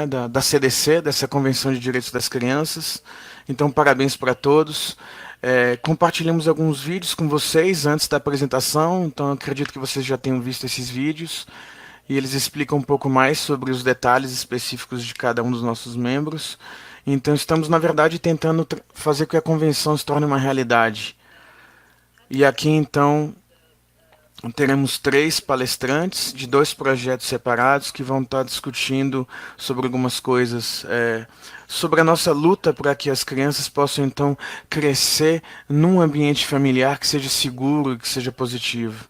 da CDC, dessa Convenção de Direitos das Crianças. Então, parabéns para todos. Compartilhamos alguns vídeos com vocês antes da apresentação, então acredito que vocês já tenham visto esses vídeos. E eles explicam um pouco mais sobre os detalhes específicos de cada um dos nossos membros. Então, estamos, na verdade, tentando fazer com que a convenção se torne uma realidade. E aqui, então, teremos 3 palestrantes de 2 projetos separados que vão estar discutindo sobre algumas coisas, sobre a nossa luta para que as crianças possam então crescer num ambiente familiar que seja seguro e que seja positivo.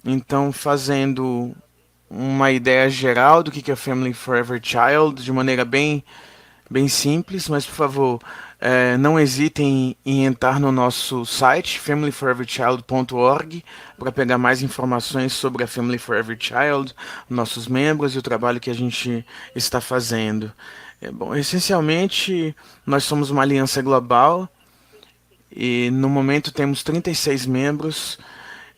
Então, fazendo uma ideia geral do que é Family Forever Child, de maneira bem simples, mas por favor, não hesitem em entrar no nosso site, familyforeverchild.org, para pegar mais informações sobre a Family Forever Child, nossos membros e o trabalho que a gente está fazendo. Bom, essencialmente, nós somos uma aliança global e no momento temos 36 membros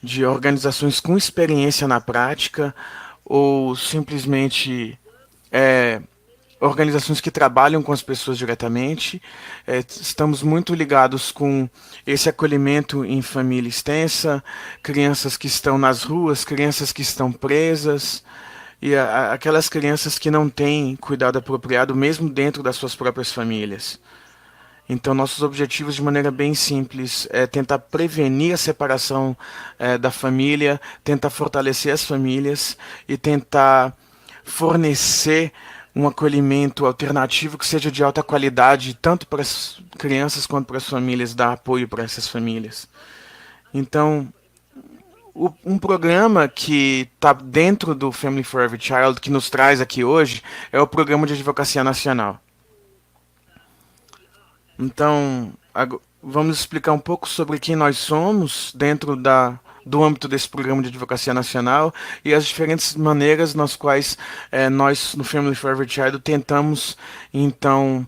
de organizações com experiência na prática ou simplesmente organizações que trabalham com as pessoas diretamente. Estamos muito ligados com esse acolhimento em família extensa, crianças que estão nas ruas, crianças que estão presas e aquelas crianças que não têm cuidado apropriado mesmo dentro das suas próprias famílias. Então, nossos objetivos, de maneira bem simples, é tentar prevenir a separação da família, tentar fortalecer as famílias e tentar fornecer um acolhimento alternativo que seja de alta qualidade, tanto para as crianças quanto para as famílias, dar apoio para essas famílias. Então, um programa que está dentro do Family Forever Child, que nos traz aqui hoje, é o Programa de Advocacia Nacional. Então, vamos explicar um pouco sobre quem nós somos dentro do âmbito desse programa de advocacia nacional e as diferentes maneiras nas quais nós, no Family Forever Child, tentamos, então,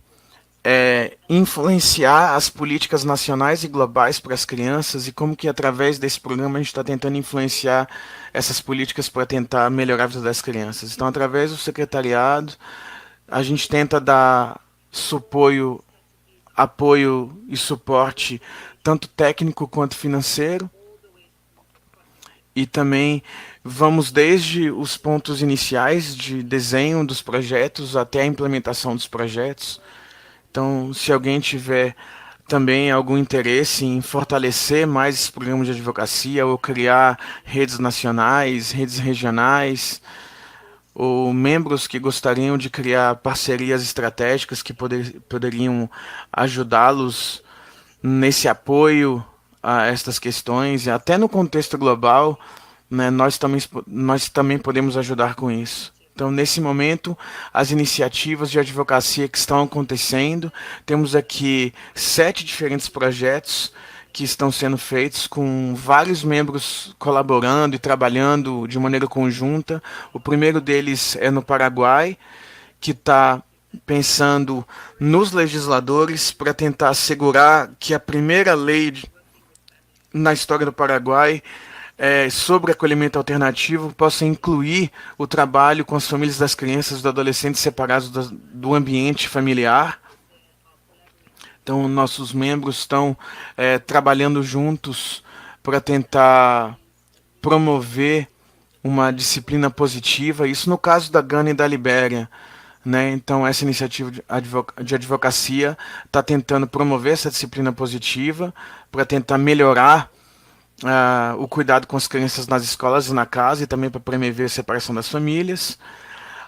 influenciar as políticas nacionais e globais para as crianças e como que, através desse programa, a gente está tentando influenciar essas políticas para tentar melhorar a vida das crianças. Então, através do secretariado, a gente tenta dar apoio e suporte tanto técnico quanto financeiro. E também vamos desde os pontos iniciais de desenho dos projetos até a implementação dos projetos. Então, se alguém tiver também algum interesse em fortalecer mais esse programa de advocacia ou criar redes nacionais, redes regionais, ou membros que gostariam de criar parcerias estratégicas que poderiam ajudá-los nesse apoio a estas questões, até no contexto global, né, nós também podemos ajudar com isso. Então, nesse momento, as iniciativas de advocacia que estão acontecendo, temos aqui 7 diferentes projetos que estão sendo feitos com vários membros colaborando e trabalhando de maneira conjunta. O primeiro deles é no Paraguai, que está pensando nos legisladores para tentar assegurar que a primeira lei na história do Paraguai sobre acolhimento alternativo possa incluir o trabalho com as famílias das crianças e dos adolescentes separados do ambiente familiar. Então, nossos membros estão trabalhando juntos para tentar promover uma disciplina positiva, isso no caso da Gana e da Libéria. Né? Então, essa iniciativa de advocacia está tentando promover essa disciplina positiva para tentar melhorar o cuidado com as crianças nas escolas e na casa e também para promover a separação das famílias.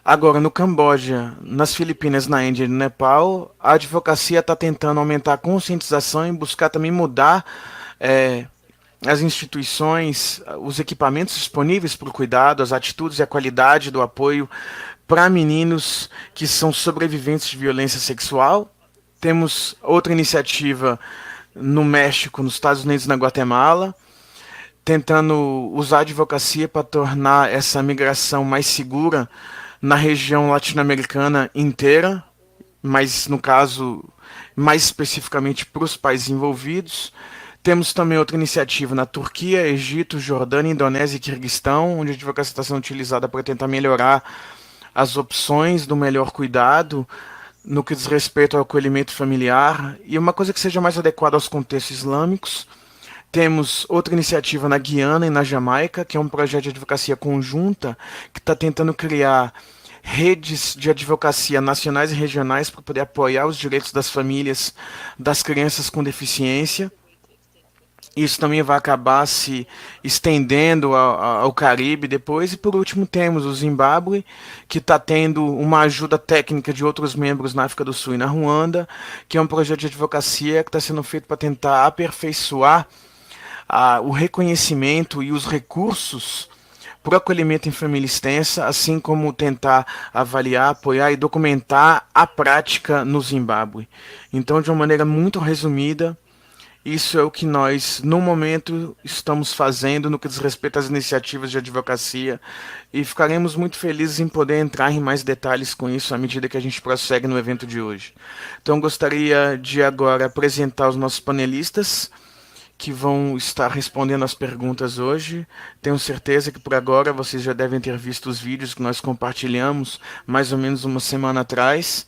Agora, no Camboja, nas Filipinas, na Índia e no Nepal, a advocacia está tentando aumentar a conscientização e buscar também mudar as instituições, os equipamentos disponíveis para o cuidado, as atitudes e a qualidade do apoio para meninos que são sobreviventes de violência sexual. Temos outra iniciativa no México, nos Estados Unidos e na Guatemala, tentando usar a advocacia para tornar essa migração mais segura na região latino-americana inteira, mas no caso, mais especificamente para os países envolvidos. Temos também outra iniciativa na Turquia, Egito, Jordânia, Indonésia e Quirguistão, onde a advocacia está sendo utilizada para tentar melhorar as opções do melhor cuidado no que diz respeito ao acolhimento familiar e uma coisa que seja mais adequada aos contextos islâmicos. Temos outra iniciativa na Guiana e na Jamaica, que é um projeto de advocacia conjunta que está tentando criar redes de advocacia nacionais e regionais para poder apoiar os direitos das famílias das crianças com deficiência. Isso também vai acabar se estendendo ao Caribe depois. E por último temos o Zimbábue, que está tendo uma ajuda técnica de outros membros na África do Sul e na Ruanda, que é um projeto de advocacia que está sendo feito para tentar aperfeiçoar o reconhecimento e os recursos para o acolhimento em família extensa, assim como tentar avaliar, apoiar e documentar a prática no Zimbábue. Então, de uma maneira muito resumida, isso é o que nós, no momento, estamos fazendo no que diz respeito às iniciativas de advocacia e ficaremos muito felizes em poder entrar em mais detalhes com isso à medida que a gente prossegue no evento de hoje. Então, gostaria de agora apresentar os nossos panelistas que vão estar respondendo as perguntas hoje. Tenho certeza que por agora vocês já devem ter visto os vídeos que nós compartilhamos mais ou menos uma semana atrás.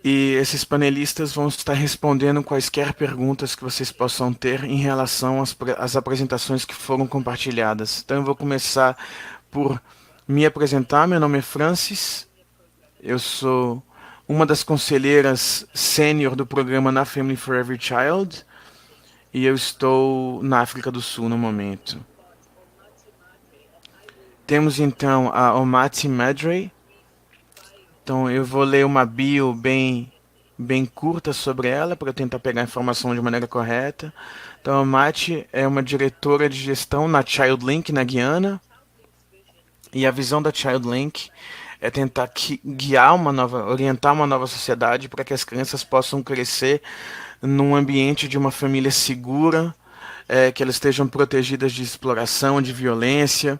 E esses panelistas vão estar respondendo quaisquer perguntas que vocês possam ter em relação às apresentações que foram compartilhadas. Então eu vou começar por me apresentar. Meu nome é Francis. Eu sou uma das conselheiras sênior do programa Na Family for Every Child. E eu estou na África do Sul no momento. Temos então a Omati Madre. Então eu vou ler uma bio bem curta sobre ela para tentar pegar a informação de maneira correta. Então a Omati é uma diretora de gestão na ChildLink na Guiana. E a visão da ChildLink é tentar orientar uma nova sociedade para que as crianças possam crescer num ambiente de uma família segura, que elas estejam protegidas de exploração, de violência.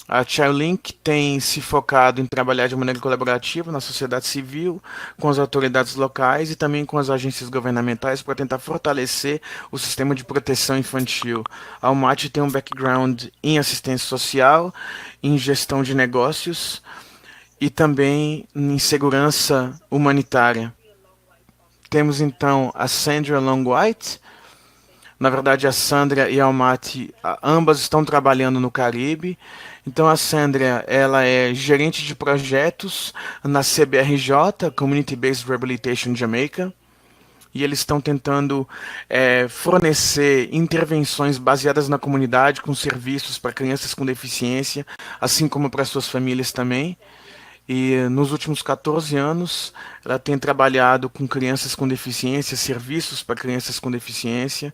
A ChildLink tem se focado em trabalhar de maneira colaborativa na sociedade civil, com as autoridades locais e também com as agências governamentais para tentar fortalecer o sistema de proteção infantil. A UMAT tem um background em assistência social, em gestão de negócios e também em segurança humanitária. Temos então a Sandra Long-White. Na verdade, a Sandra e a Almaty, ambas estão trabalhando no Caribe. Então, a Sandra, ela é gerente de projetos na CBRJ, Community Based Rehabilitation Jamaica. E eles estão tentando fornecer intervenções baseadas na comunidade, com serviços para crianças com deficiência, assim como para suas famílias também. E nos últimos 14 anos, ela tem trabalhado com crianças com deficiência, serviços para crianças com deficiência,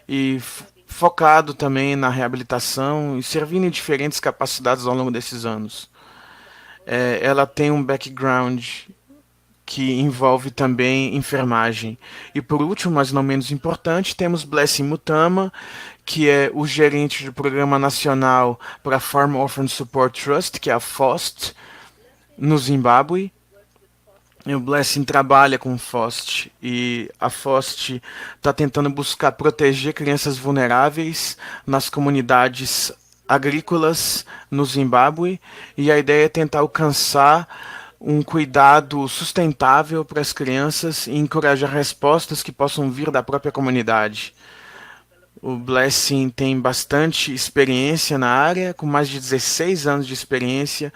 e focado também na reabilitação e servindo em diferentes capacidades ao longo desses anos. Ela tem um background que envolve também enfermagem. E por último, mas não menos importante, temos Blessing Mutama, que é o gerente do Programa Nacional para a Farm Orphan Support Trust, que é a FOST, no Zimbábue. O Blessing trabalha com FOST e a FOST está tentando buscar proteger crianças vulneráveis nas comunidades agrícolas no Zimbábue, e a ideia é tentar alcançar um cuidado sustentável para as crianças e encorajar respostas que possam vir da própria comunidade. O Blessing tem bastante experiência na área, com mais de 16 anos de experiência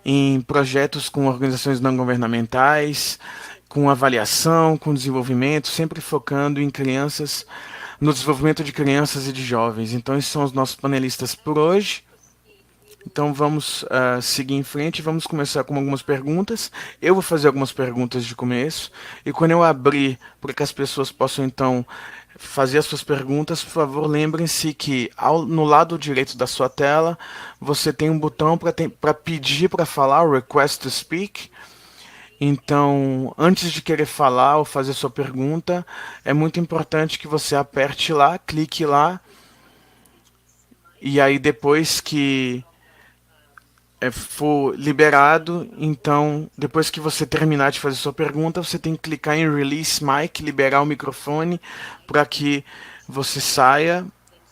em projetos com organizações não governamentais, com avaliação, com desenvolvimento, sempre focando em crianças, no desenvolvimento de crianças e de jovens. Então, esses são os nossos panelistas por hoje. Então, vamos seguir em frente, vamos começar com algumas perguntas. Eu vou fazer algumas perguntas de começo, e quando eu abrir para que as pessoas possam, então, fazer as suas perguntas, por favor, lembrem-se que no lado direito da sua tela você tem um botão para pedir para falar, o Request to Speak. Então, antes de querer falar ou fazer sua pergunta, é muito importante que você aperte lá, clique lá, e aí depois que for liberado, então, depois que você terminar de fazer sua pergunta, você tem que clicar em Release Mic, liberar o microfone, para que você saia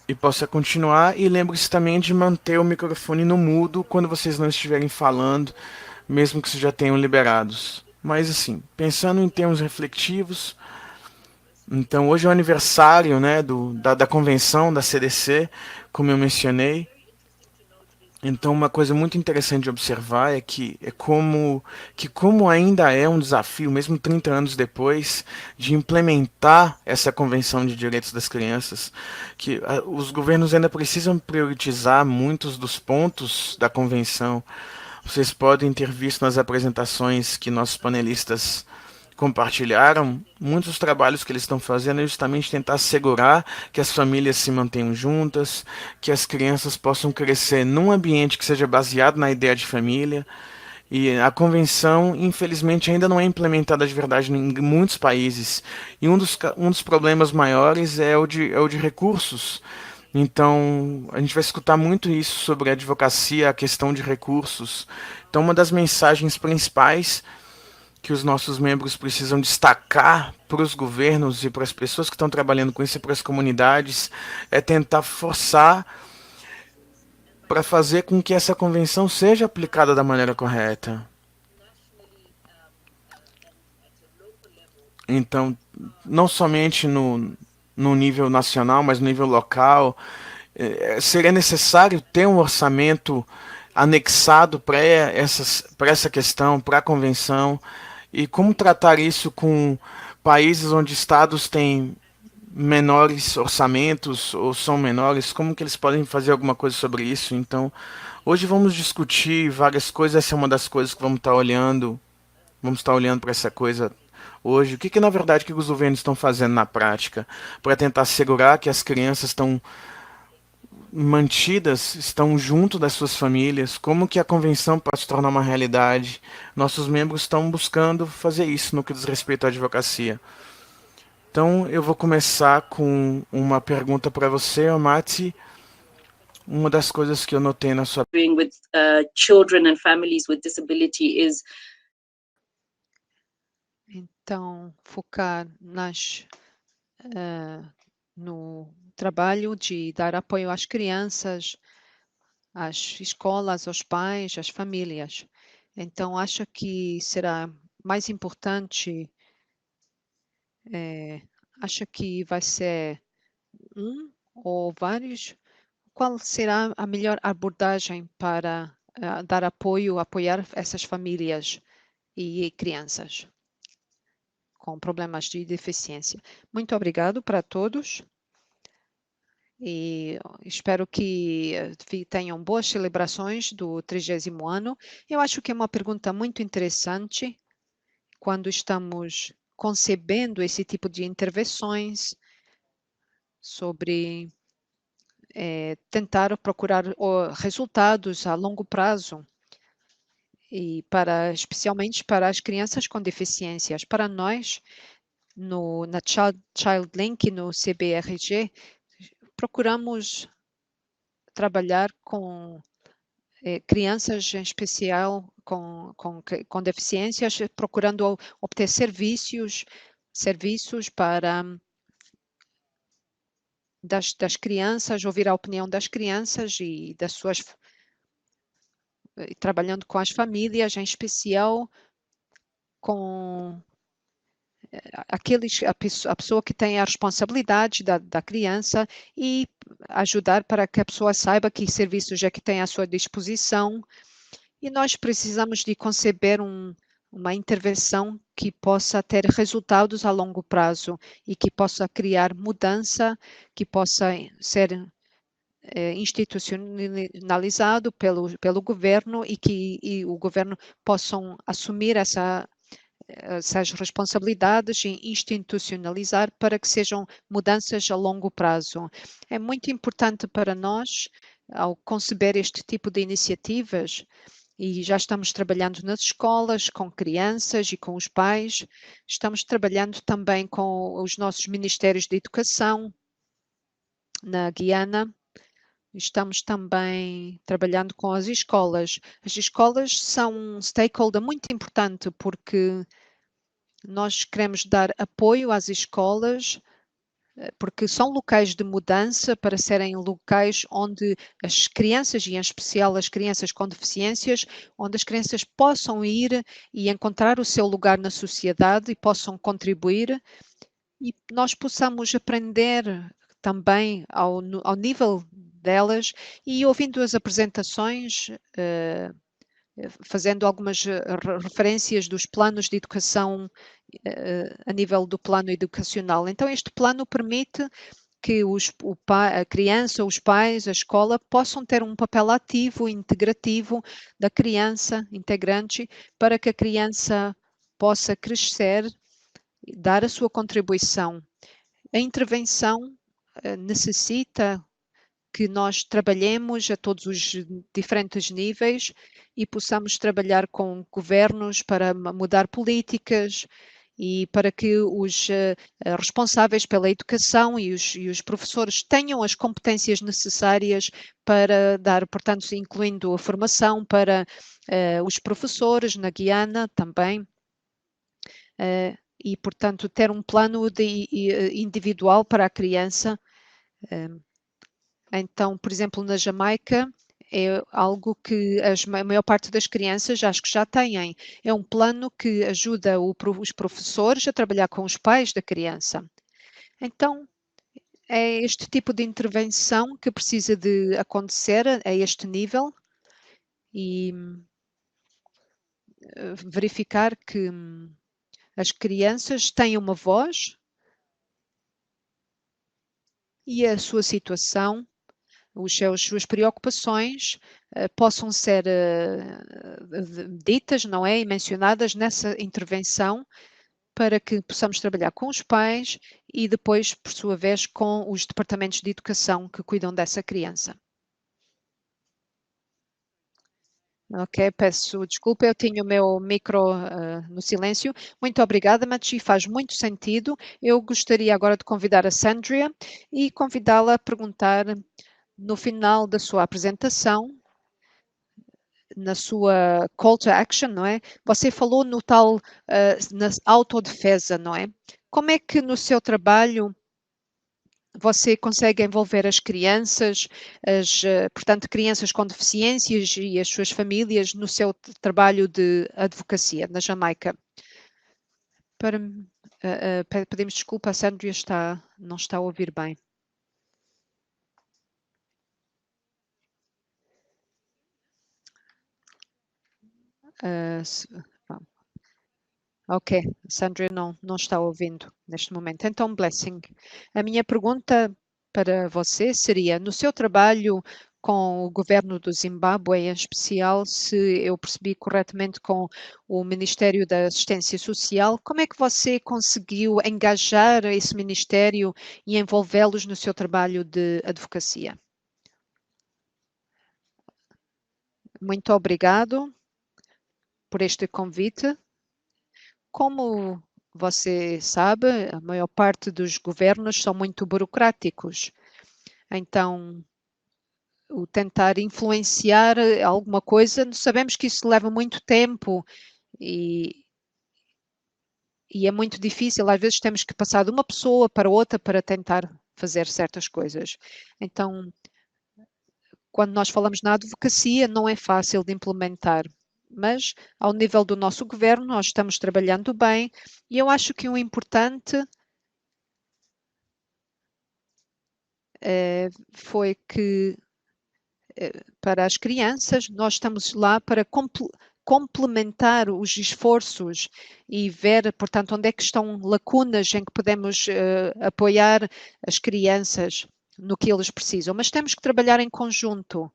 e possa continuar. E lembre-se também de manter o microfone no mudo quando vocês não estiverem falando, mesmo que vocês já tenham liberados. Mas assim, pensando em termos reflexivos, então hoje é o aniversário, né, da convenção da CDC, como eu mencionei. Então uma coisa muito interessante de observar é como ainda é um desafio, mesmo 30 anos depois, de implementar essa Convenção de Direitos das Crianças, que os governos ainda precisam priorizar muitos dos pontos da convenção. Vocês podem ter visto nas apresentações que nossos panelistas compartilharam, muitos dos trabalhos que eles estão fazendo é justamente tentar assegurar que as famílias se mantenham juntas, que as crianças possam crescer num ambiente que seja baseado na ideia de família. E a convenção, infelizmente, ainda não é implementada de verdade em muitos países. E um dos problemas maiores é o de recursos. Então, a gente vai escutar muito isso sobre a advocacia, a questão de recursos. Então, uma das mensagens principais que os nossos membros precisam destacar para os governos e para as pessoas que estão trabalhando com isso e para as comunidades é tentar forçar para fazer com que essa convenção seja aplicada da maneira correta. Então, não somente no nível nacional, mas no nível local, seria necessário ter um orçamento anexado para essa questão, para a convenção, e como tratar isso com países onde estados têm menores orçamentos ou são menores, como que eles podem fazer alguma coisa sobre isso? Então, hoje vamos discutir várias coisas, essa é uma das coisas que vamos estar olhando para essa coisa hoje. O que na verdade que os governos estão fazendo na prática para tentar assegurar que as crianças estão mantidas, estão junto das suas famílias? Como que a convenção pode se tornar uma realidade? Nossos membros estão buscando fazer isso no que diz respeito à advocacia. Então eu vou começar com uma pergunta para você, Mati. Uma das coisas que eu notei na sua with children and families with disability is então focar no trabalho de dar apoio às crianças, às escolas, aos pais, às famílias. Então acho que será mais importante, acho que vai ser um ou vários. Qual será a melhor abordagem para dar apoio, apoiar essas famílias e crianças com problemas de deficiência? Muito obrigado para todos e espero que tenham boas celebrações do 30º ano. Eu acho que é uma pergunta muito interessante quando estamos concebendo esse tipo de intervenções sobre tentar procurar resultados a longo prazo e especialmente para as crianças com deficiências. Para nós, na Child Link, no CBRG, procuramos trabalhar com crianças em especial com deficiências, procurando obter serviços para das crianças, ouvir a opinião das crianças e trabalhando com as famílias, em especial com a pessoa que tem a responsabilidade da criança e ajudar para que a pessoa saiba que serviços é que tem à sua disposição. E nós precisamos de conceber uma intervenção que possa ter resultados a longo prazo e que possa criar mudança, que possa ser institucionalizado pelo governo e que o governo possam assumir essas responsabilidades e institucionalizar para que sejam mudanças a longo prazo. É muito importante para nós, ao conceber este tipo de iniciativas, e já estamos trabalhando nas escolas, com crianças e com os pais, estamos trabalhando também com os nossos ministérios de educação na Guiana. Estamos também trabalhando com as escolas. As escolas são um stakeholder muito importante porque nós queremos dar apoio às escolas porque são locais de mudança para serem locais onde as crianças, e em especial as crianças com deficiências, onde as crianças possam ir e encontrar o seu lugar na sociedade e possam contribuir e nós possamos aprender também ao nível delas e ouvindo as apresentações, fazendo algumas referências dos planos de educação a nível do plano educacional. Então, este plano permite que a criança, os pais, a escola possam ter um papel ativo, integrativo da criança, integrante, para que a criança possa crescer, dar a sua contribuição. A intervenção necessita que nós trabalhemos a todos os diferentes níveis e possamos trabalhar com governos para mudar políticas e para que os responsáveis pela educação e os professores tenham as competências necessárias para dar, portanto, incluindo a formação para os professores na Guiana também. E, portanto, ter um plano individual para a criança. Então, por exemplo, na Jamaica, é algo que a maior parte das crianças acho que já têm. É um plano que ajuda os professores a trabalhar com os pais da criança. Então, é este tipo de intervenção que precisa de acontecer a este nível e verificar que as crianças têm uma voz e a sua situação, as suas preocupações possam ser ditas, não é? E mencionadas nessa intervenção para que possamos trabalhar com os pais e depois, por sua vez, com os departamentos de educação que cuidam dessa criança. Ok, peço desculpa, eu tinha o meu micro no silêncio. Muito obrigada, Machi, faz muito sentido. Eu gostaria agora de convidar a Sandria e convidá-la a perguntar no final da sua apresentação, na sua call to action, não é? Você falou no tal, na autodefesa, não é? Como é que no seu trabalho você consegue envolver as crianças, portanto, crianças com deficiências e as suas famílias no seu trabalho de advocacia na Jamaica? Pedimos desculpa, a Sandria não está a ouvir bem. Ok, Sandra não está ouvindo neste momento. Então, Blessing, a minha pergunta para você seria, no seu trabalho com o governo do Zimbábue, em especial, se eu percebi corretamente com o Ministério da Assistência Social, como é que você conseguiu engajar esse ministério e envolvê-los no seu trabalho de advocacia? Muito obrigado por este convite. Como você sabe, a maior parte dos governos são muito burocráticos. Então, o tentar influenciar alguma coisa, sabemos que isso leva muito tempo e é muito difícil. Às vezes temos que passar de uma pessoa para outra para tentar fazer certas coisas. Então, quando nós falamos na advocacia, não é fácil de implementar. Mas, ao nível do nosso governo, nós estamos trabalhando bem e eu acho que o importante foi que, para as crianças, nós estamos lá para complementar os esforços e ver, portanto, onde é que estão lacunas em que podemos apoiar as crianças no que eles precisam. Mas temos que trabalhar em conjunto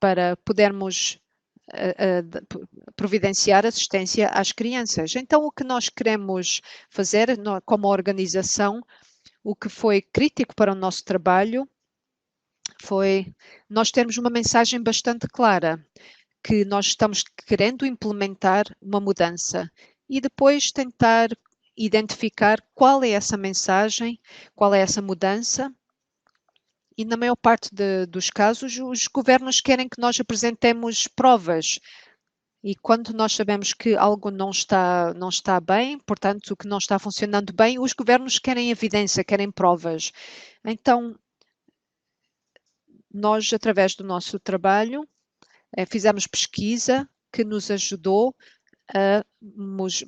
para podermos providenciar assistência às crianças. Então, o que nós queremos fazer como organização, o que foi crítico para o nosso trabalho, foi nós termos uma mensagem bastante clara, que nós estamos querendo implementar uma mudança e depois tentar identificar qual é essa mensagem, qual é essa mudança. E na maior parte dos casos, os governos querem que nós apresentemos provas E quando nós sabemos que algo não está bem, portanto, que não está funcionando bem, os governos querem evidência, querem provas. Então, nós, através do nosso trabalho, fizemos pesquisa que nos ajudou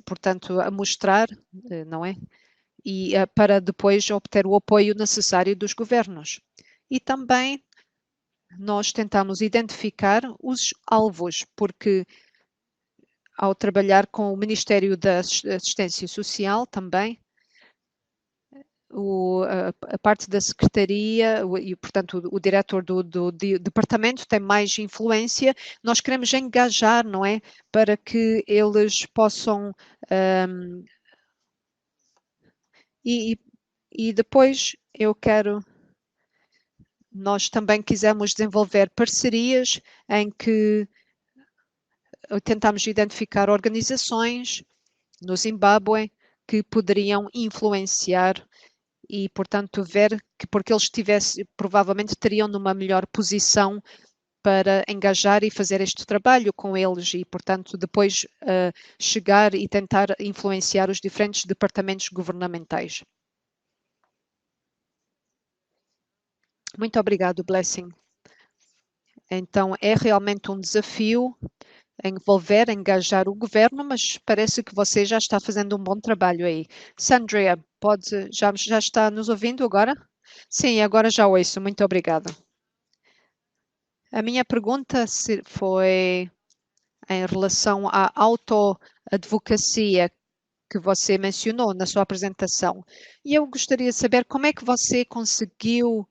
portanto, a mostrar, não é? E para depois obter o apoio necessário dos governos. E também nós tentamos identificar os alvos, porque ao trabalhar com o Ministério da Assistência Social também, a parte da secretaria e, portanto, o diretor do departamento tem mais influência. Nós queremos engajar, não é? Para que eles possam. E depois nós também quisemos desenvolver parcerias em que tentamos identificar organizações no Zimbábue que poderiam influenciar e, portanto, ver que porque eles provavelmente teriam numa melhor posição para engajar e fazer este trabalho com eles e, portanto, depois chegar e tentar influenciar os diferentes departamentos governamentais. Muito obrigado, Blessing. Então, é realmente um desafio engajar o governo, mas parece que você já está fazendo um bom trabalho aí. Sandria, já está nos ouvindo agora? Sim, agora já ouço. Muito obrigada. A minha pergunta foi em relação à autoadvocacia que você mencionou na sua apresentação. E eu gostaria de saber como é que você conseguiu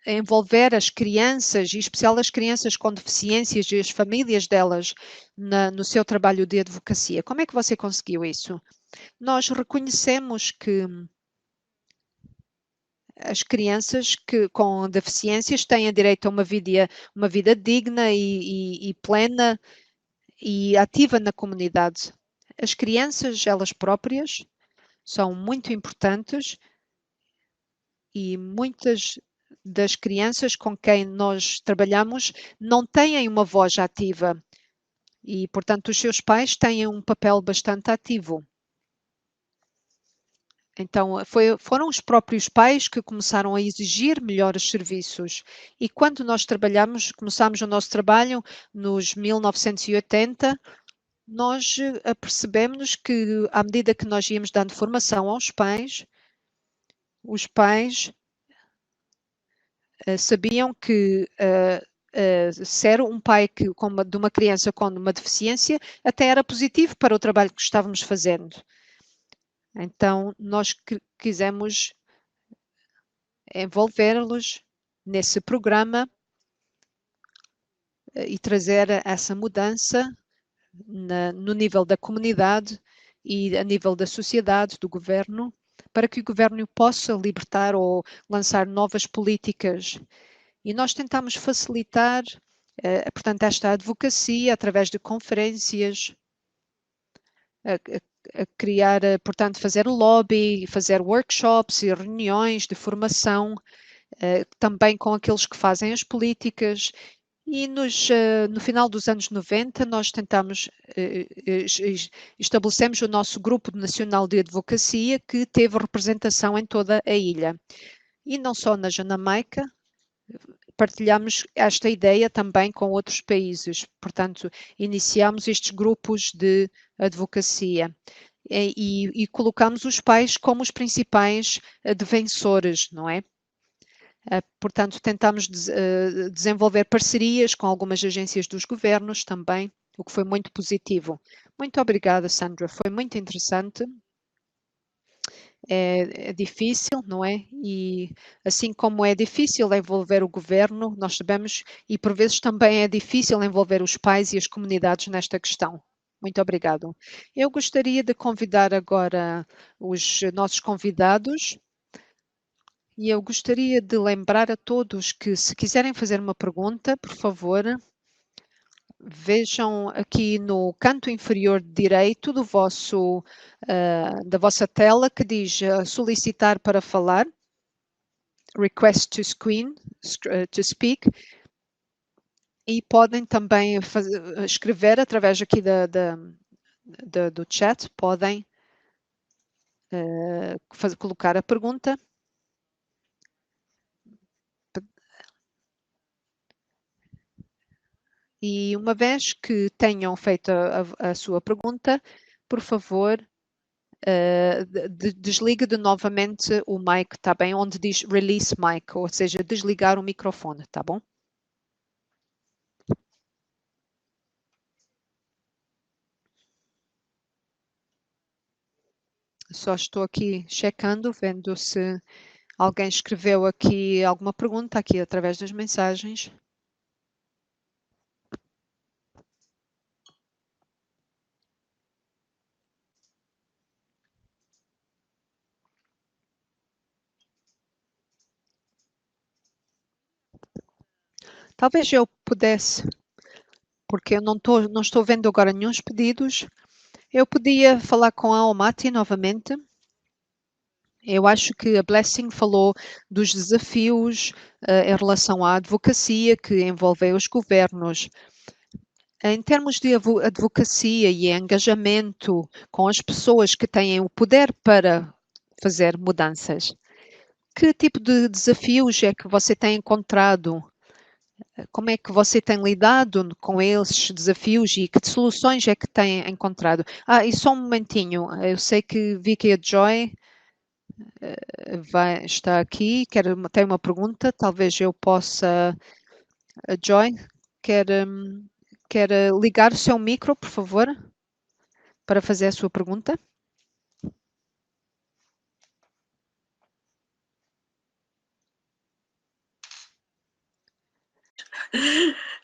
envolver as crianças, e em especial as crianças com deficiências e as famílias delas no seu trabalho de advocacia. Como é que você conseguiu isso? Nós reconhecemos que as crianças com deficiências têm direito a uma vida digna e plena e ativa na comunidade. As crianças, elas próprias, são muito importantes e muitas das crianças com quem nós trabalhamos não têm uma voz ativa e, portanto, os seus pais têm um papel bastante ativo. Então, foram os próprios pais que começaram a exigir melhores serviços. E quando nós começámos o nosso trabalho nos 1980, nós apercebemos que, à medida que nós íamos dando formação aos pais, os pais sabiam que ser um pai de uma criança com uma deficiência até era positivo para o trabalho que estávamos fazendo. Então, nós quisemos envolvê-los nesse programa e trazer essa mudança no nível da comunidade e a nível da sociedade, do governo, para que o governo possa libertar ou lançar novas políticas. E nós tentamos facilitar, portanto, esta advocacia através de conferências, a criar, portanto, fazer lobby, fazer workshops e reuniões de formação, também com aqueles que fazem as políticas. E no final dos anos 90, nós estabelecemos o nosso Grupo Nacional de Advocacia, que teve representação em toda a ilha. E não só na Jamaica, partilhamos esta ideia também com outros países. Portanto, iniciamos estes grupos de advocacia e colocamos os pais como os principais defensores, não é? Portanto, tentamos desenvolver parcerias com algumas agências dos governos também, o que foi muito positivo. Muito obrigada, Sandra. Foi muito interessante. É difícil, não é? E assim como é difícil envolver o governo, nós sabemos, e por vezes também é difícil envolver os pais e as comunidades nesta questão. Muito obrigado. Eu gostaria de convidar agora os nossos convidados. E eu gostaria de lembrar a todos que, se quiserem fazer uma pergunta, por favor, vejam aqui no canto inferior direito da vossa tela que diz solicitar para falar, request to speak, E podem também escrever através aqui do chat, podem colocar a pergunta. E uma vez que tenham feito a sua pergunta, por favor, desligue novamente o mic, tá bem? Onde diz release mic, ou seja, desligar o microfone, tá bom? Só estou aqui checando, vendo se alguém escreveu aqui alguma pergunta aqui através das mensagens. Talvez eu pudesse, porque eu não estou vendo agora nenhum pedidos. Eu podia falar com a Omati novamente. Eu acho que a Blessing falou dos desafios em relação à advocacia que envolvem os governos. Em termos de advocacia e engajamento com as pessoas que têm o poder para fazer mudanças, que tipo de desafios é que você tem encontrado? Como é que você tem lidado com esses desafios e que soluções é que tem encontrado? E só um momentinho, eu sei que vi que a Joy está aqui, tem uma pergunta, talvez eu possa. A Joy, quer ligar o seu micro, por favor, para fazer a sua pergunta?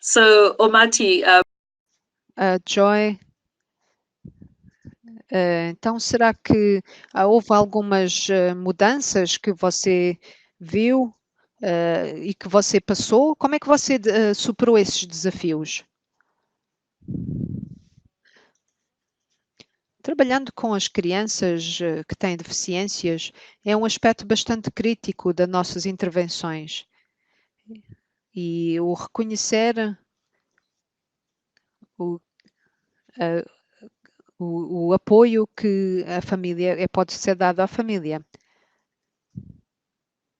So, Omati, Joy, então será que houve algumas mudanças que você viu e que você passou? Como é que você superou esses desafios? Trabalhando com as crianças que têm deficiências é um aspecto bastante crítico das nossas intervenções. E o reconhecer o apoio que a família pode ser dado à família.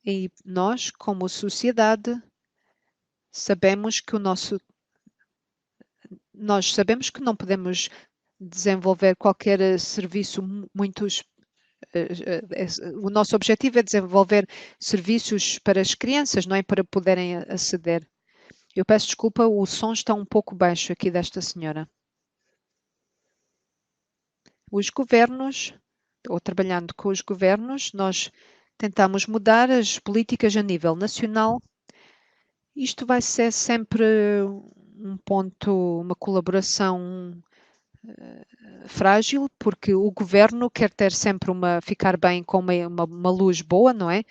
E nós, como sociedade, sabemos que nós sabemos que não podemos desenvolver qualquer serviço o nosso objetivo é desenvolver serviços para as crianças, não é para poderem aceder. Eu peço desculpa, o som está um pouco baixo aqui desta senhora. Os governos, ou trabalhando com os governos, nós tentamos mudar as políticas a nível nacional. Isto vai ser sempre um ponto, uma colaboração frágil, porque o governo quer ter sempre ficar bem com uma luz boa, não é?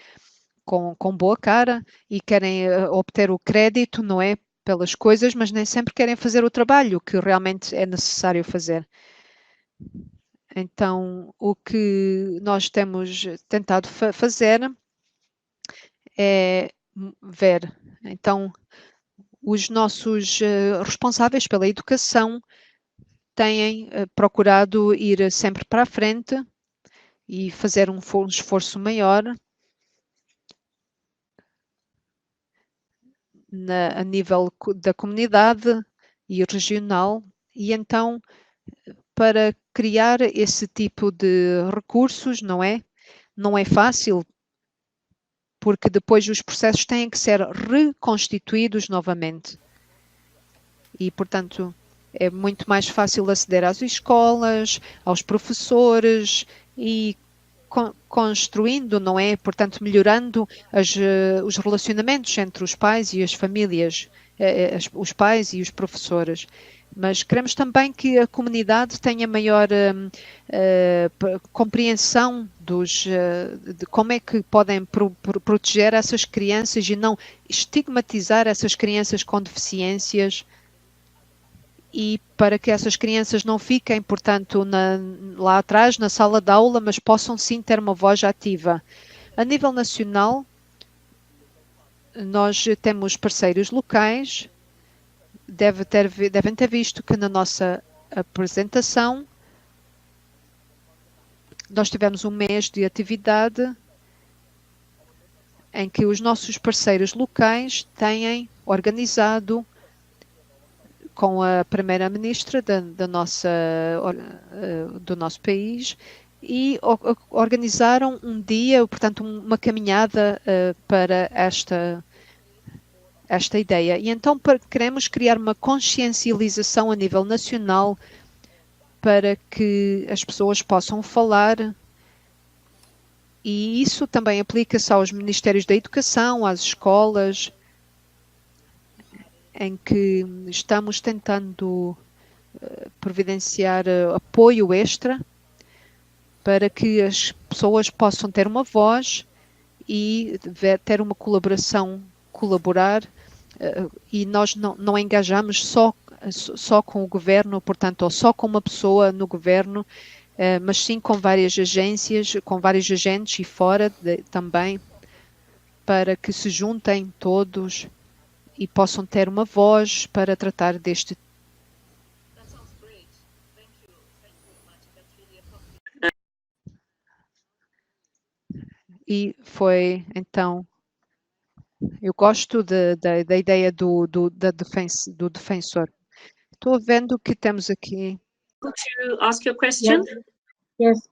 Com boa cara, e querem obter o crédito, não é? Pelas coisas, mas nem sempre querem fazer o trabalho que realmente é necessário fazer. Então, o que nós temos tentado fazer é ver. Então, os nossos responsáveis pela educação têm procurado ir sempre para a frente e fazer um esforço maior a nível da comunidade e regional, e então para criar esse tipo de recursos, não é? Não é fácil, porque depois os processos têm que ser reconstituídos novamente. E, portanto, é muito mais fácil aceder às escolas, aos professores e construindo, não é? Portanto, melhorando os relacionamentos entre os pais e as famílias, os pais e os professores. Mas queremos também que a comunidade tenha maior compreensão de como é que podem proteger essas crianças e não estigmatizar essas crianças com deficiências, e para que essas crianças não fiquem, portanto, lá atrás, na sala de aula, mas possam sim ter uma voz ativa. A nível nacional, nós temos parceiros locais devem ter visto que na nossa apresentação nós tivemos um mês de atividade em que os nossos parceiros locais têm organizado com a primeira-ministra do nosso país e organizaram um dia, portanto, uma caminhada para esta ideia. E então queremos criar uma consciencialização a nível nacional para que as pessoas possam falar, e isso também aplica-se aos Ministérios da Educação, às escolas, em que estamos tentando providenciar apoio extra para que as pessoas possam ter uma voz e ter uma colaborar, e nós não engajamos só com o governo, portanto, ou só com uma pessoa no governo, mas sim com várias agências, com vários agentes e fora também, para que se juntem todos e possam ter uma voz para tratar deste. E foi, então, eu gosto da ideia do defensor. Estou vendo que temos aqui. To ask your question? Yes,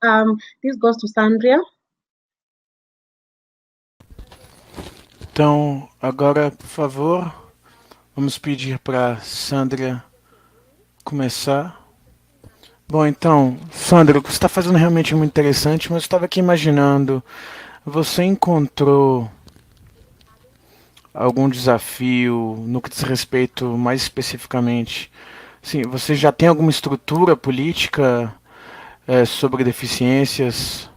this goes to Sandria. Então, agora, por favor, vamos pedir para Sandria começar. Bom, então, Sandra, o que você está fazendo realmente é muito interessante, mas eu estava aqui imaginando, você encontrou algum desafio no que diz respeito mais especificamente? Sim, você já tem alguma estrutura política sobre deficiências?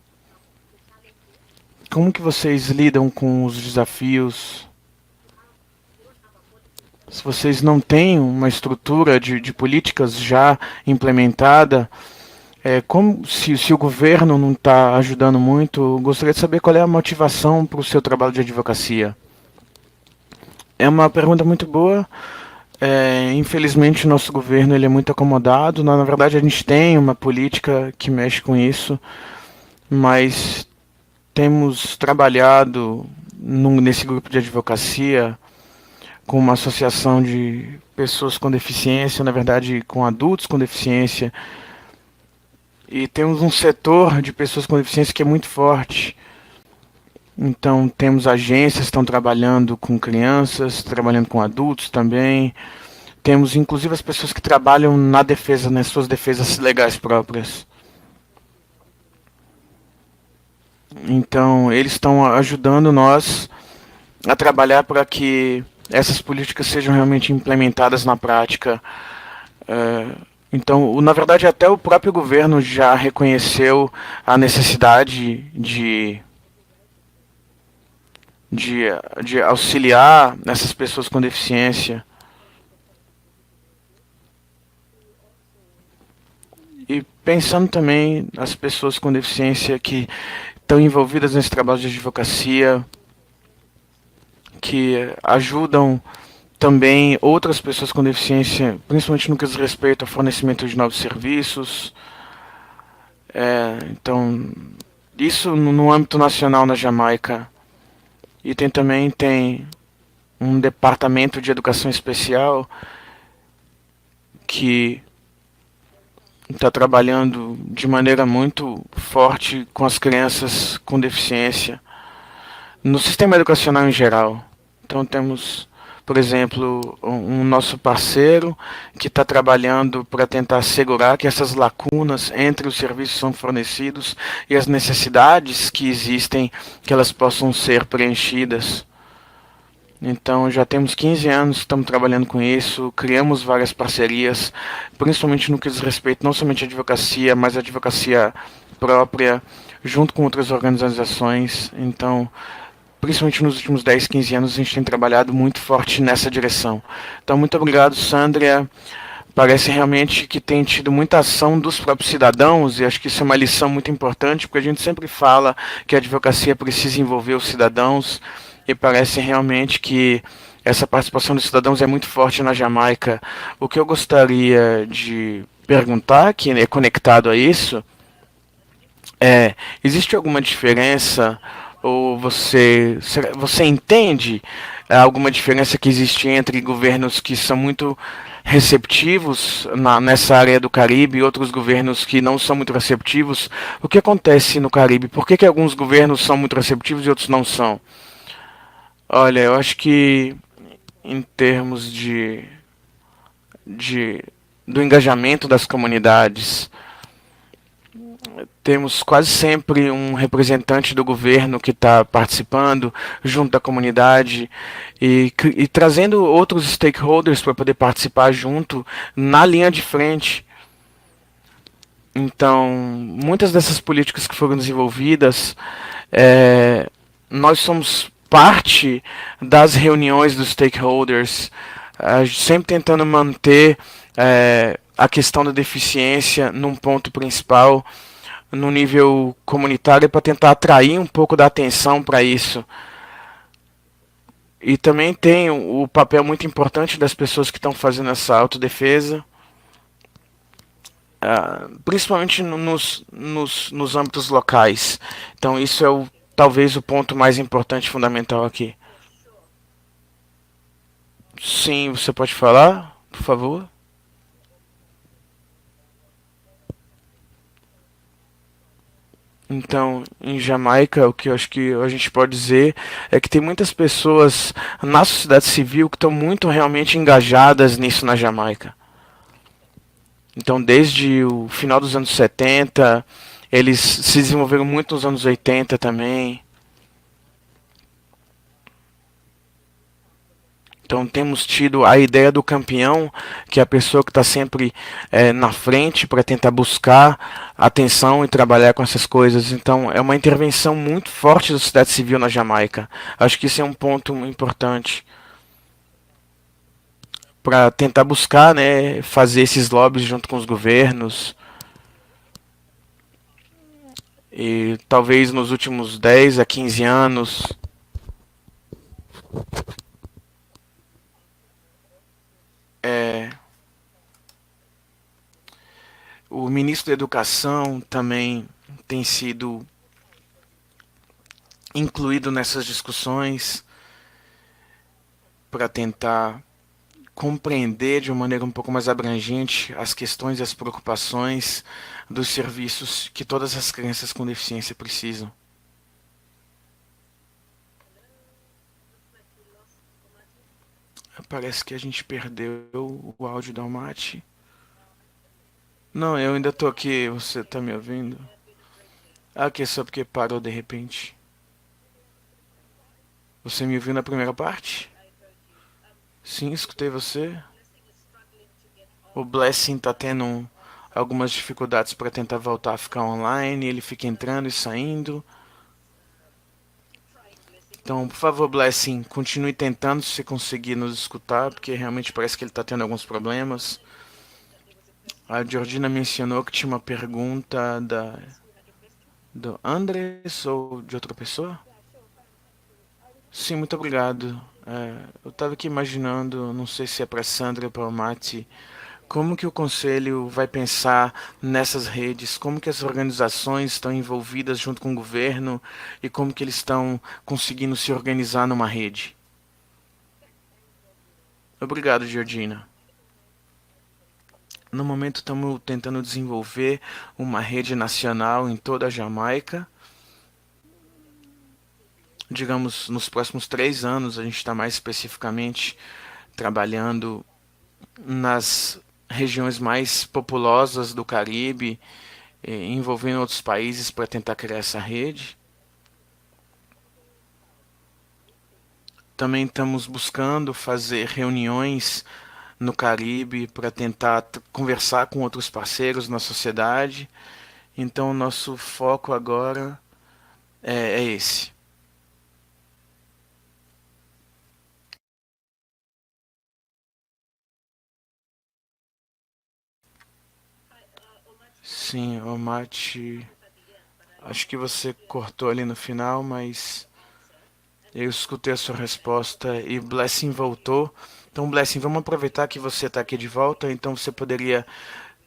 Como que vocês lidam com os desafios? Se vocês não têm uma estrutura de políticas já implementada, se o governo não está ajudando muito, eu gostaria de saber qual é a motivação para o seu trabalho de advocacia. É uma pergunta muito boa. Infelizmente, o nosso governo ele é muito acomodado. Na verdade, a gente tem uma política que mexe com isso, mas temos trabalhado nesse grupo de advocacia com uma associação de pessoas com deficiência, na verdade, com adultos com deficiência, e temos um setor de pessoas com deficiência que é muito forte. Então, temos agências que estão trabalhando com crianças, trabalhando com adultos também. Temos, inclusive, as pessoas que trabalham na defesa, nas suas defesas legais próprias. Então, eles estão ajudando nós a trabalhar para que essas políticas sejam realmente implementadas na prática. Então, na verdade, até o próprio governo já reconheceu a necessidade de auxiliar essas pessoas com deficiência. E pensando também nas pessoas com deficiência que estão envolvidas nesse trabalho de advocacia, que ajudam também outras pessoas com deficiência, principalmente no que diz respeito ao fornecimento de novos serviços. Então, isso no âmbito nacional na Jamaica. E também tem um departamento de educação especial que está trabalhando de maneira muito forte com as crianças com deficiência no sistema educacional em geral. Então temos, por exemplo, um nosso parceiro que está trabalhando para tentar assegurar que essas lacunas entre os serviços que são fornecidos e as necessidades que existem, que elas possam ser preenchidas. Então já temos 15 anos que estamos trabalhando com isso, criamos várias parcerias, principalmente no que diz respeito não somente à advocacia, mas à advocacia própria, junto com outras organizações. Então, principalmente nos últimos 10, 15 anos, a gente tem trabalhado muito forte nessa direção. Então, muito obrigado, Sandria. Parece realmente que tem tido muita ação dos próprios cidadãos, e acho que isso é uma lição muito importante, porque a gente sempre fala que a advocacia precisa envolver os cidadãos, e parece realmente que essa participação dos cidadãos é muito forte na Jamaica. O que eu gostaria de perguntar, que é conectado a isso, existe alguma diferença ou você entende alguma diferença que existe entre governos que são muito receptivos nessa área do Caribe e outros governos que não são muito receptivos? O que acontece no Caribe? Por que alguns governos são muito receptivos e outros não são? Olha, eu acho que em termos de do engajamento das comunidades, temos quase sempre um representante do governo que está participando junto da comunidade e trazendo outros stakeholders para poder participar junto na linha de frente. Então, muitas dessas políticas que foram desenvolvidas, nós somos parte das reuniões dos stakeholders, sempre tentando manter a questão da deficiência num ponto principal no nível comunitário para tentar atrair um pouco da atenção para isso. E também tem o papel muito importante das pessoas que estão fazendo essa autodefesa, principalmente nos âmbitos locais. Então isso é talvez o ponto mais importante e fundamental aqui. Sim, você pode falar, por favor? Então, em Jamaica, o que eu acho que a gente pode dizer é que tem muitas pessoas na sociedade civil que estão muito realmente engajadas nisso na Jamaica. Então, desde o final dos anos 70, eles se desenvolveram muito nos anos 80 também. Então temos tido a ideia do campeão, que é a pessoa que está sempre na frente para tentar buscar atenção e trabalhar com essas coisas. Então é uma intervenção muito forte da sociedade civil na Jamaica. Acho que isso é um ponto importante para tentar buscar, né, fazer esses lobbies junto com os governos. E talvez nos últimos 10 a 15 anos o ministro da Educação também tem sido incluído nessas discussões para tentar compreender de uma maneira um pouco mais abrangente as questões e as preocupações dos serviços que todas as crianças com deficiência precisam. Parece que a gente perdeu o áudio da Almaty. Não, eu ainda tô aqui, você tá me ouvindo? Ah, que é só porque parou de repente. Você me ouviu na primeira parte? Sim, escutei você. O Blessing tá tendo algumas dificuldades para tentar voltar a ficar online, ele fica entrando e saindo. Então, por favor, Blessing, continue tentando se você conseguir nos escutar, porque realmente parece que ele está tendo alguns problemas. A Georgina mencionou que tinha uma pergunta do Andres ou de outra pessoa? Sim, muito obrigado. Eu estava aqui imaginando, não sei se é para Sandra ou para o Mati, como que o Conselho vai pensar nessas redes? Como que as organizações estão envolvidas junto com o governo e como que eles estão conseguindo se organizar numa rede? Obrigado, Georgina. No momento estamos tentando desenvolver uma rede nacional em toda a Jamaica. Digamos, nos próximos 3 anos a gente está mais especificamente trabalhando nas regiões mais populosas do Caribe, envolvendo outros países para tentar criar essa rede. Também estamos buscando fazer reuniões no Caribe para tentar conversar com outros parceiros na sociedade. Então, nosso foco agora é esse. Sim, o Mate, acho que você cortou ali no final, mas Eu escutei a sua resposta e Blessing voltou. Então, Blessing, vamos aproveitar que você está aqui de volta. Então, você poderia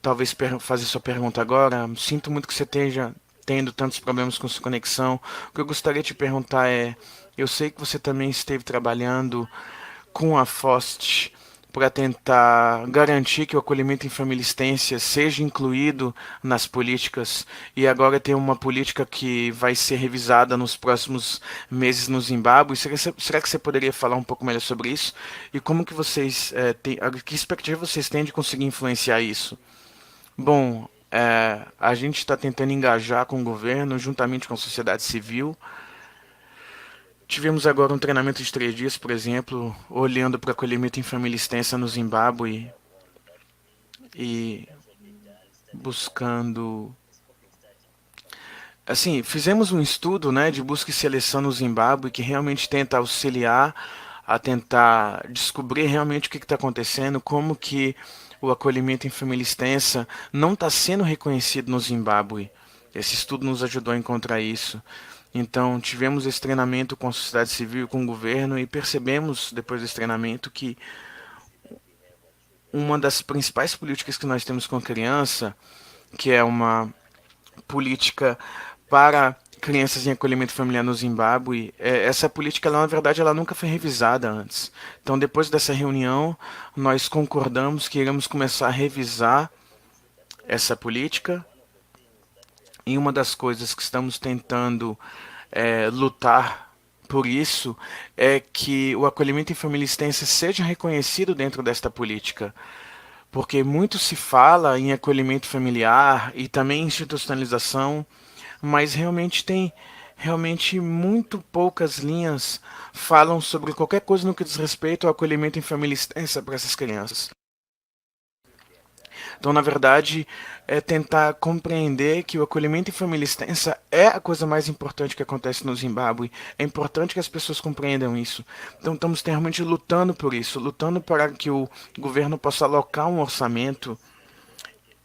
talvez fazer sua pergunta agora. Sinto muito que você esteja tendo tantos problemas com sua conexão. O que eu gostaria de te perguntar é: eu sei que você também esteve trabalhando com a FOST para tentar garantir que o acolhimento em família e extensão seja incluído nas políticas, e agora tem uma política que vai ser revisada nos próximos meses no Zimbábue. Será que você poderia falar um pouco melhor sobre isso? E como que vocês têm, que expectativa vocês têm de conseguir influenciar isso? Bom, a gente está tentando engajar com o governo, juntamente com a sociedade civil. Tivemos agora um treinamento de 3 dias, por exemplo, olhando para acolhimento em família extensa no Zimbábue e buscando. Assim, fizemos um estudo, né, de busca e seleção no Zimbábue que realmente tenta auxiliar a tentar descobrir realmente o que está acontecendo, como que o acolhimento em família extensa não está sendo reconhecido no Zimbábue. Esse estudo nos ajudou a encontrar isso. Então, tivemos esse treinamento com a sociedade civil e com o governo e percebemos, depois desse treinamento, que uma das principais políticas que nós temos com a criança, que é uma política para crianças em acolhimento familiar no Zimbábue, essa política, ela, na verdade, ela nunca foi revisada antes. Então, depois dessa reunião, nós concordamos que iremos começar a revisar essa política. E uma das coisas que estamos tentando lutar por isso é que o acolhimento em família extensa seja reconhecido dentro desta política. Porque muito se fala em acolhimento familiar e também institucionalização, mas realmente muito poucas linhas falam sobre qualquer coisa no que diz respeito ao acolhimento em família extensa para essas crianças. Então, na verdade, é tentar compreender que o acolhimento em família extensa é a coisa mais importante que acontece no Zimbábue. É importante que as pessoas compreendam isso. Então, estamos realmente lutando por isso, lutando para que o governo possa alocar um orçamento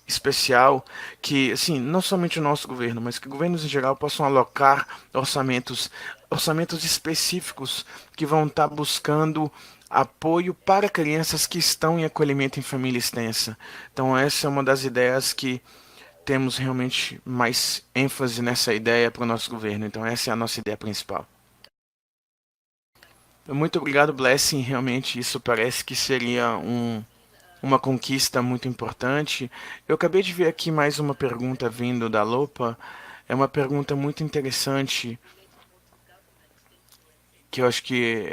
especial, que, assim, não somente o nosso governo, mas que governos em geral possam alocar orçamentos específicos que vão estar buscando apoio para crianças que estão em acolhimento em família extensa. Então essa é uma das ideias que temos realmente mais ênfase nessa ideia para o nosso governo. Então essa é a nossa ideia principal. Muito obrigado, Blessing. Realmente isso parece que seria uma conquista muito importante. Eu acabei de ver aqui mais uma pergunta vindo da Lopa. É uma pergunta muito interessante, que eu acho que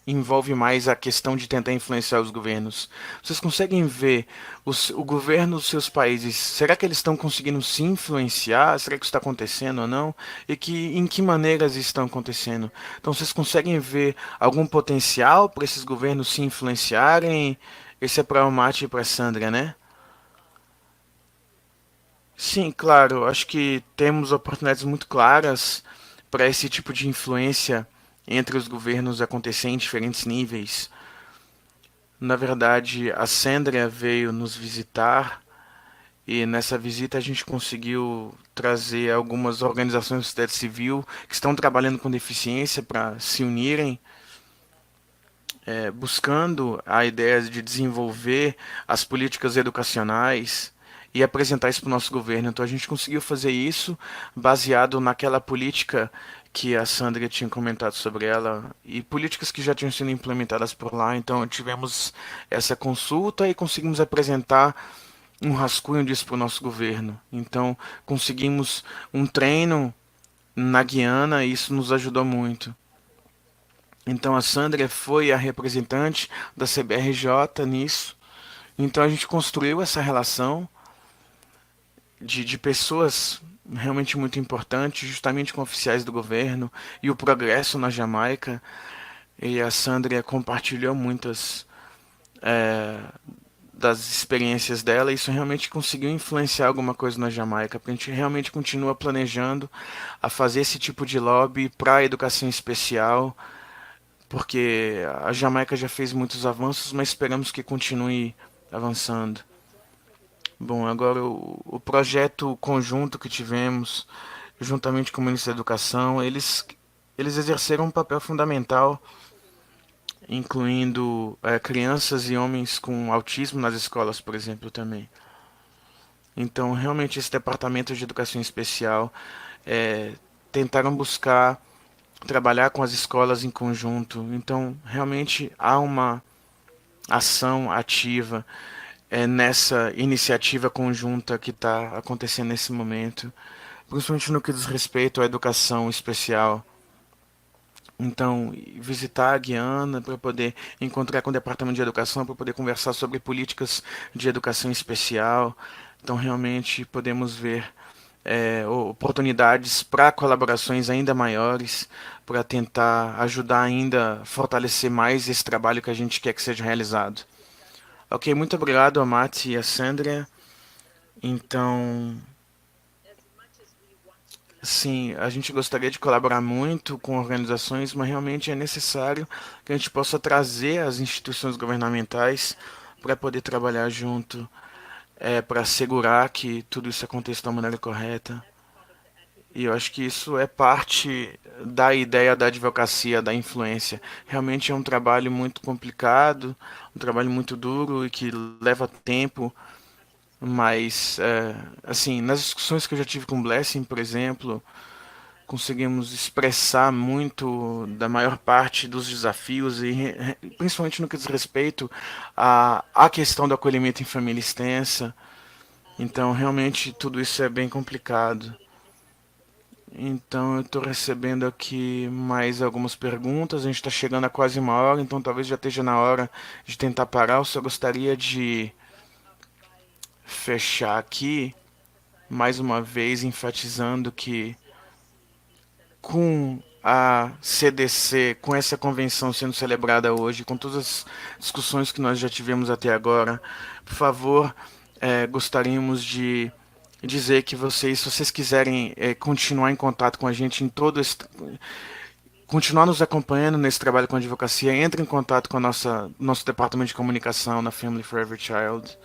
envolve mais a questão de tentar influenciar os governos. Vocês conseguem ver o governo dos seus países, será que eles estão conseguindo se influenciar? Será que isso está acontecendo ou não? E em que maneiras estão acontecendo? Então vocês conseguem ver algum potencial para esses governos se influenciarem? Esse é para o Mate e para a Sandra, né? Sim, claro. Acho que temos oportunidades muito claras para esse tipo de influência entre os governos acontecer em diferentes níveis. Na verdade, a Sandra veio nos visitar e nessa visita a gente conseguiu trazer algumas organizações da sociedade civil que estão trabalhando com deficiência para se unirem, buscando a ideia de desenvolver as políticas educacionais e apresentar isso para o nosso governo. Então a gente conseguiu fazer isso baseado naquela política que a Sandra tinha comentado sobre ela e políticas que já tinham sido implementadas por lá. Então tivemos essa consulta e conseguimos apresentar um rascunho disso para o nosso governo. Então conseguimos um treino na Guiana e isso nos ajudou muito. Então a Sandra foi a representante da CBRJ nisso. Então a gente construiu essa relação de pessoas realmente muito importantes, justamente com oficiais do governo e o progresso na Jamaica. E a Sandra compartilhou muitas das experiências dela. E isso realmente conseguiu influenciar alguma coisa na Jamaica, porque a gente realmente continua planejando a fazer esse tipo de lobby para a educação especial, porque a Jamaica já fez muitos avanços, mas esperamos que continue avançando. Bom, agora o projeto conjunto que tivemos, juntamente com o Ministério da Educação, eles eles exerceram um papel fundamental, incluindo crianças e homens com autismo nas escolas, por exemplo, também. Então, realmente, esse departamento de educação especial tentaram buscar trabalhar com as escolas em conjunto. Então, realmente há uma ação ativa nessa iniciativa conjunta que está acontecendo nesse momento, principalmente no que diz respeito à educação especial. Então, visitar a Guiana para poder encontrar com o Departamento de Educação, para poder conversar sobre políticas de educação especial. Então, realmente podemos ver oportunidades para colaborações ainda maiores, para tentar ajudar ainda a fortalecer mais esse trabalho que a gente quer que seja realizado. Ok, muito obrigado a Mati e a Sandra. Então, sim, a gente gostaria de colaborar muito com organizações, mas realmente é necessário que a gente possa trazer as instituições governamentais para poder trabalhar junto, para assegurar que tudo isso aconteça da maneira correta. E eu acho que isso é parte da ideia da advocacia, da influência. Realmente é um trabalho muito complicado, um trabalho muito duro e que leva tempo, mas, assim, nas discussões que eu já tive com Blessing, por exemplo, conseguimos expressar muito da maior parte dos desafios e principalmente no que diz respeito à questão do acolhimento em família extensa. Então, realmente, tudo isso é bem complicado. Então, eu estou recebendo aqui mais algumas perguntas. A gente está chegando a quase uma hora, então talvez já esteja na hora de tentar parar. Eu só gostaria de fechar aqui, mais uma vez, enfatizando que com a CDC, com essa convenção sendo celebrada hoje, com todas as discussões que nós já tivemos até agora, por favor, gostaríamos de dizer que vocês, se vocês quiserem continuar em contato com a gente em todo esse, continuar nos acompanhando nesse trabalho com a advocacia, entre em contato com a nosso departamento de comunicação na Family for Every Child.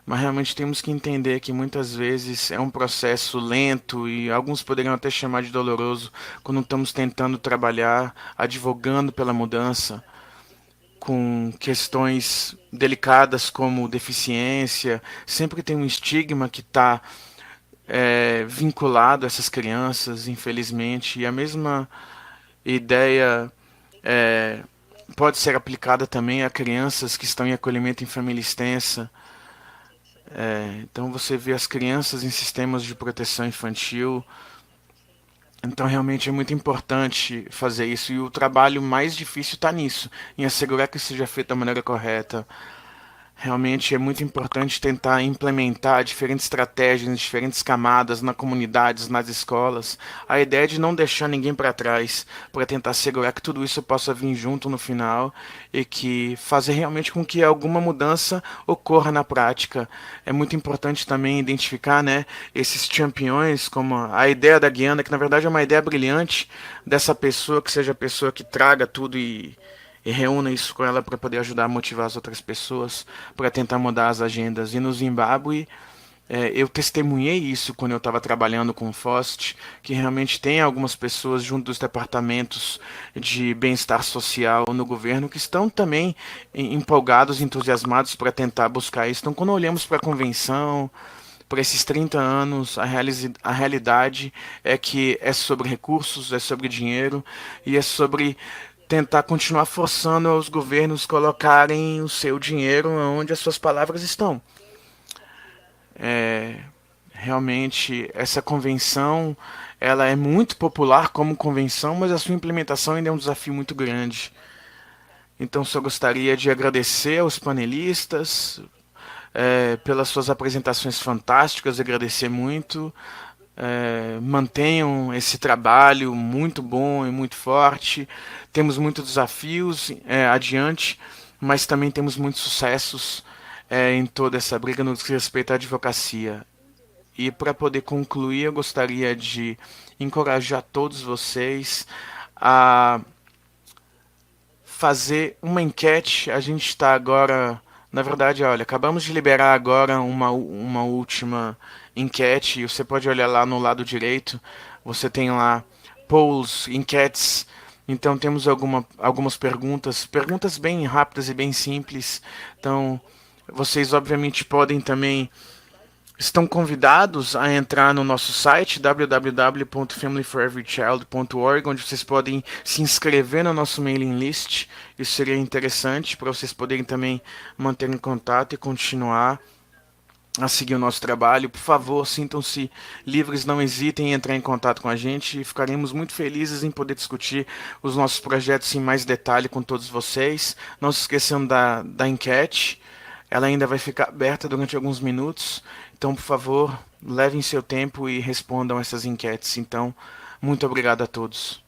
Mas realmente temos que entender que muitas vezes é um processo lento e alguns poderiam até chamar de doloroso quando estamos tentando trabalhar, advogando pela mudança, com questões delicadas como deficiência. Sempre tem um estigma que está vinculado a essas crianças, infelizmente, e a mesma ideia pode ser aplicada também a crianças que estão em acolhimento em família extensa. Então você vê as crianças em sistemas de proteção infantil. Então realmente é muito importante fazer isso. E o trabalho mais difícil está nisso, em assegurar que isso seja feito da maneira correta. Realmente é muito importante tentar implementar diferentes estratégias, diferentes camadas na comunidades, nas escolas. A ideia é de não deixar ninguém para trás, para tentar assegurar que tudo isso possa vir junto no final e que fazer realmente com que alguma mudança ocorra na prática. É muito importante também identificar, né, esses campeões, como a ideia da Guiana, que na verdade é uma ideia brilhante dessa pessoa, que seja a pessoa que traga tudo e reúna isso com ela para poder ajudar a motivar as outras pessoas, para tentar mudar as agendas. E no Zimbábue, eu testemunhei isso quando eu estava trabalhando com o FOST, que realmente tem algumas pessoas junto dos departamentos de bem-estar social no governo que estão também empolgados, entusiasmados para tentar buscar isso. Então, quando olhamos para a convenção, por esses 30 anos, a realidade é que é sobre recursos, é sobre dinheiro e é sobre tentar continuar forçando os governos colocarem o seu dinheiro onde as suas palavras estão. Realmente, essa convenção ela é muito popular como convenção, mas a sua implementação ainda é um desafio muito grande. Então, só gostaria de agradecer aos panelistas pelas suas apresentações fantásticas, agradecer muito. Mantenham esse trabalho muito bom e muito forte. Temos muitos desafios adiante, mas também temos muitos sucessos em toda essa briga no que diz respeito à advocacia. E para poder concluir, eu gostaria de encorajar todos vocês a fazer uma enquete. A gente está agora, na verdade, olha, acabamos de liberar agora uma última enquete. Você pode olhar lá no lado direito, você tem lá polls, enquetes. Então temos algumas perguntas bem rápidas e bem simples. Então vocês obviamente podem também, estão convidados a entrar no nosso site www.familyforeverychild.org, onde vocês podem se inscrever no nosso mailing list. Isso seria interessante para vocês poderem também manter em contato e continuar a seguir o nosso trabalho. Por favor, sintam-se livres, não hesitem em entrar em contato com a gente e ficaremos muito felizes em poder discutir os nossos projetos em mais detalhe com todos vocês. Não se esqueçam da enquete, ela ainda vai ficar aberta durante alguns minutos, então por favor, levem seu tempo e respondam essas enquetes. Então, muito obrigado a todos.